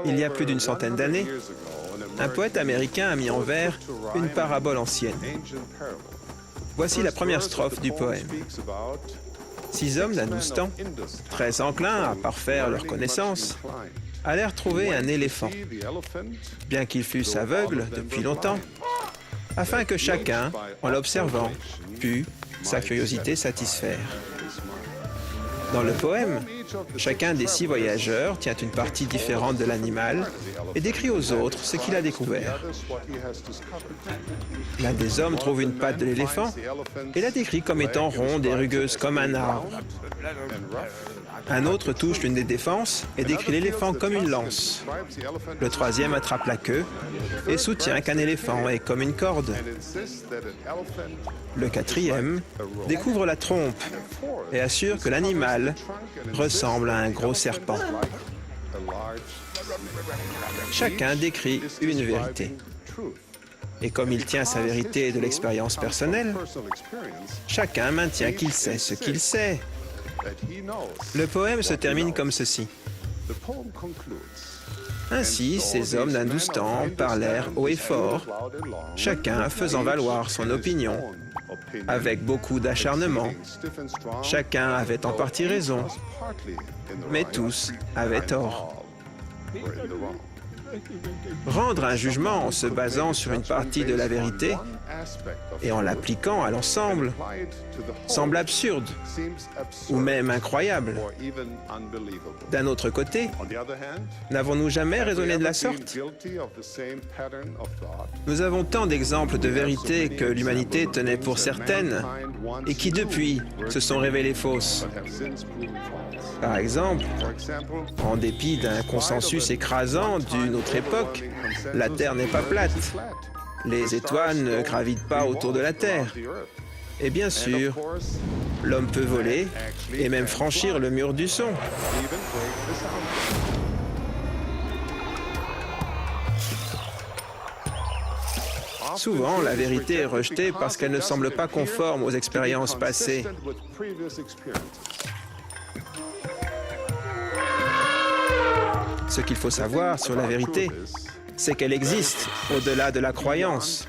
Il y a plus d'une centaine d'années, un poète américain a mis en vers une parabole ancienne. Voici la première strophe du poème. 6 hommes d'un 12 temps, très enclins à parfaire leur connaissance, allèrent trouver un éléphant, bien qu'ils fussent aveugles depuis longtemps, afin que chacun, en l'observant, pût sa curiosité satisfaire. Dans le poème, chacun des 6 voyageurs tient une partie différente de l'animal et décrit aux autres ce qu'il a découvert. L'un des hommes trouve une patte de l'éléphant et la décrit comme étant ronde et rugueuse comme un arbre. Un autre touche l'une des défenses et décrit l'éléphant comme une lance. Le troisième attrape la queue et soutient qu'un éléphant est comme une corde. Le quatrième découvre la trompe et assure que l'animal ressemble à un gros serpent. Chacun décrit une vérité. Et comme il tient sa vérité de l'expérience personnelle, chacun maintient qu'il sait ce qu'il sait. Le poème se termine comme ceci. Ainsi, ces hommes d'un 12 temps parlèrent haut et fort, chacun faisant valoir son opinion, avec beaucoup d'acharnement. Chacun avait en partie raison, mais tous avaient tort. Rendre un jugement en se basant sur une partie de la vérité et en l'appliquant à l'ensemble semble absurde ou même incroyable. D'un autre côté, n'avons-nous jamais raisonné de la sorte? Nous avons tant d'exemples de vérités que l'humanité tenait pour certaines et qui depuis se sont révélées fausses. Par exemple, en dépit d'un consensus écrasant d'une autre époque, la Terre n'est pas plate. Les étoiles ne gravitent pas autour de la Terre. Et bien sûr, l'homme peut voler et même franchir le mur du son. Souvent, la vérité est rejetée parce qu'elle ne semble pas conforme aux expériences passées. Ce qu'il faut savoir sur la vérité, c'est qu'elle existe au-delà de la croyance.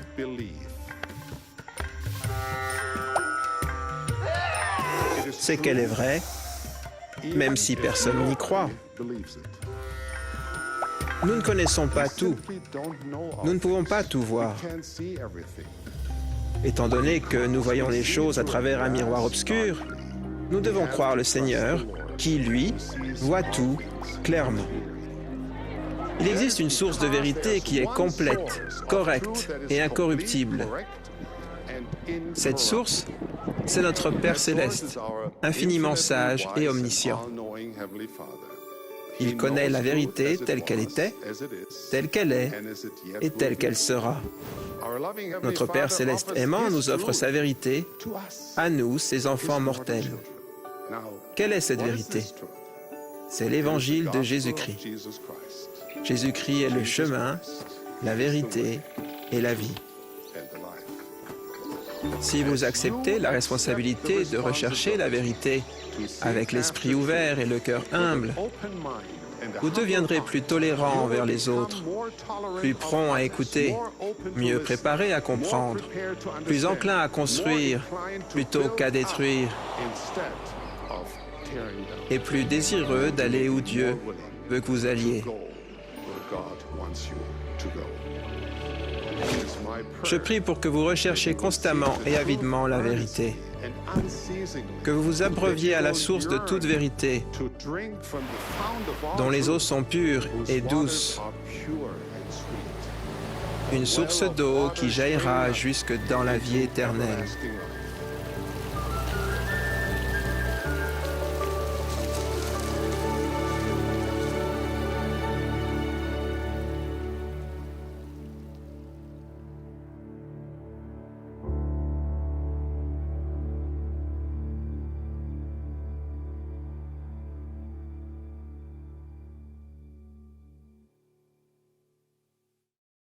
C'est qu'elle est vraie, même si personne n'y croit. Nous ne connaissons pas tout. Nous ne pouvons pas tout voir. Étant donné que nous voyons les choses à travers un miroir obscur, nous devons croire le Seigneur qui, lui, voit tout clairement. Il existe une source de vérité qui est complète, correcte et incorruptible. Cette source, c'est notre Père céleste, infiniment sage et omniscient. Il connaît la vérité telle qu'elle était, telle qu'elle est et telle qu'elle sera. Notre Père céleste aimant nous offre sa vérité, à nous, ses enfants mortels. Quelle est cette vérité? C'est l'évangile de Jésus-Christ. Jésus-Christ est le chemin, la vérité et la vie. Si vous acceptez la responsabilité de rechercher la vérité avec l'esprit ouvert et le cœur humble, vous deviendrez plus tolérant envers les autres, plus prompt à écouter, mieux préparé à comprendre, plus enclin à construire plutôt qu'à détruire, et plus désireux d'aller où Dieu veut que vous alliez. Je prie pour que vous recherchiez constamment et avidement la vérité, que vous vous abreuviez à la source de toute vérité, dont les eaux sont pures et douces, une source d'eau qui jaillira jusque dans la vie éternelle.